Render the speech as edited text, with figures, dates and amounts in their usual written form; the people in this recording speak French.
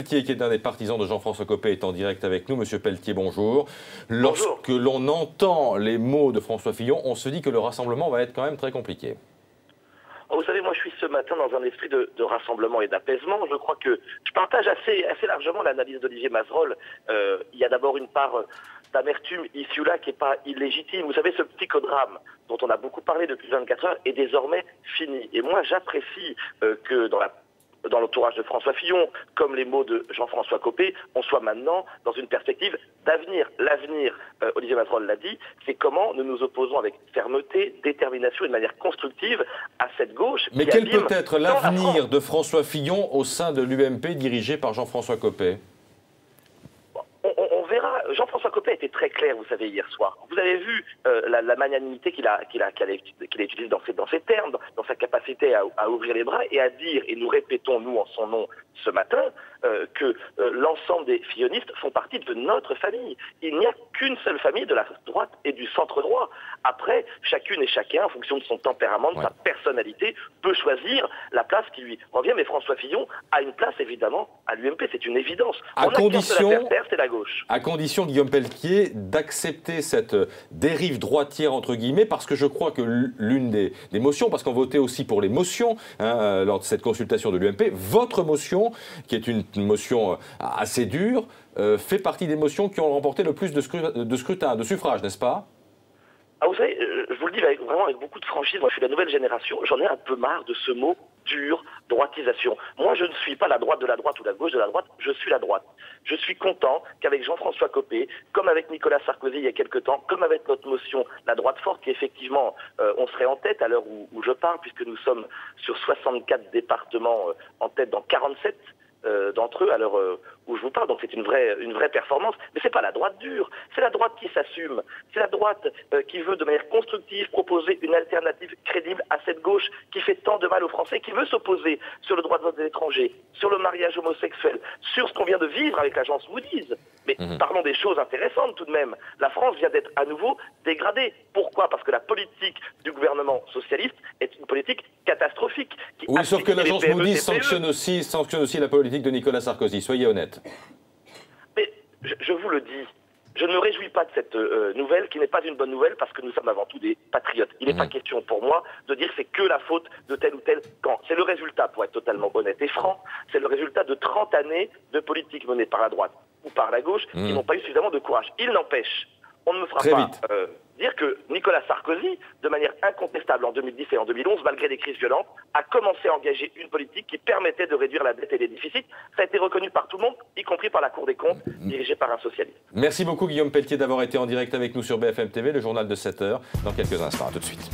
Pelletier, qui est un des partisans de Jean-François Copé, est en direct avec nous. Monsieur Pelletier, bonjour. Lorsque l'on entend les mots de François Fillon, on se dit que le rassemblement va être quand même très compliqué. Vous savez, moi je suis ce matin dans un esprit de rassemblement et d'apaisement. Je crois que je partage assez largement l'analyse d'Olivier Mazerolle. Il y a d'abord une part d'amertume ici ou là qui n'est pas illégitime. Vous savez, ce psychodrame dont on a beaucoup parlé depuis 24 heures est désormais fini. Et moi j'apprécie que dans l'entourage de François Fillon, comme les mots de Jean-François Copé, on soit maintenant dans une perspective d'avenir. L'avenir, Olivier Mazerolle l'a dit, c'est comment nous nous opposons avec fermeté, détermination et de manière constructive à cette gauche. Mais quel peut être l'avenir de François Fillon au sein de l'UMP dirigé par Jean-François Copé? On verra. Jean-François Copé était très clair, vous savez, hier soir. Vous avez vu la magnanimité qu'il a utilisée dans ses termes, dans sa capacité à ouvrir les bras et à dire, et nous répétons, nous, en son nom, ce matin, que l'ensemble des fillonistes font partie de notre famille. Il n'y a qu'une seule famille de la droite et du centre-droit. Après, chacune et chacun, en fonction de son tempérament, de sa personnalité, peut choisir la place qui lui revient. Mais François Fillon a une place, évidemment, à l'UMP. C'est une évidence. À condition, Guillaume Pelletier, d'accepter cette dérive droitière, entre guillemets, parce que je crois que l'une des motions, parce qu'on votait aussi pour les motions lors de cette consultation de l'UMP, votre motion, qui est une motion assez dure, fait partie des motions qui ont remporté le plus de suffrages, n'est-ce pas? Ah, vous savez, je vous le dis vraiment avec beaucoup de franchise, moi je suis la nouvelle génération, j'en ai un peu marre de ce mot dur, droitisation. Moi je ne suis pas la droite de la droite ou la gauche de la droite, je suis la droite. Je suis content qu'avec Jean-François Copé, comme avec Nicolas Sarkozy il y a quelque temps, comme avec notre motion La droite forte, qui effectivement, on serait en tête à l'heure où je parle, puisque nous sommes sur 64 départements en tête dans 47 d'entre eux à l'heure où je vous parle, donc c'est une vraie performance, mais c'est pas la droite dure, c'est la droite qui s'assume, c'est la droite qui veut de manière constructive proposer une alternative crédible à cette gauche qui fait tant de mal aux Français, qui veut s'opposer sur le droit de vote des étrangers, sur le mariage homosexuel, sur ce qu'on vient de vivre avec l'agence Moody's. Mais parlons des choses intéressantes tout de même. La France vient d'être à nouveau dégradée. Pourquoi? Parce que la politique du gouvernement socialiste est une politique catastrophique. Oui, sauf que l'agence Moody's sanctionne aussi la politique de Nicolas Sarkozy, soyez honnête. Mais je vous le dis, je ne me réjouis pas de cette nouvelle qui n'est pas une bonne nouvelle parce que nous sommes avant tout des patriotes. Il n'est pas question pour moi de dire que c'est que la faute de tel ou tel camp. C'est le résultat, pour être totalement honnête et franc, c'est le résultat de 30 années de politique menée par la droite ou par la gauche qui n'ont pas eu suffisamment de courage. Il n'empêche, on ne me fera pas dire que Nicolas Sarkozy, de manière incontestable en 2010 et en 2011, malgré des crises violentes, a commencé à engager une politique qui permettait de réduire la dette et les déficits. Ça a été reconnu par tout le monde, y compris par la Cour des comptes, dirigée par un socialiste. Merci beaucoup Guillaume Pelletier d'avoir été en direct avec nous sur BFM TV, le journal de 7 heures, dans quelques instants. À tout de suite.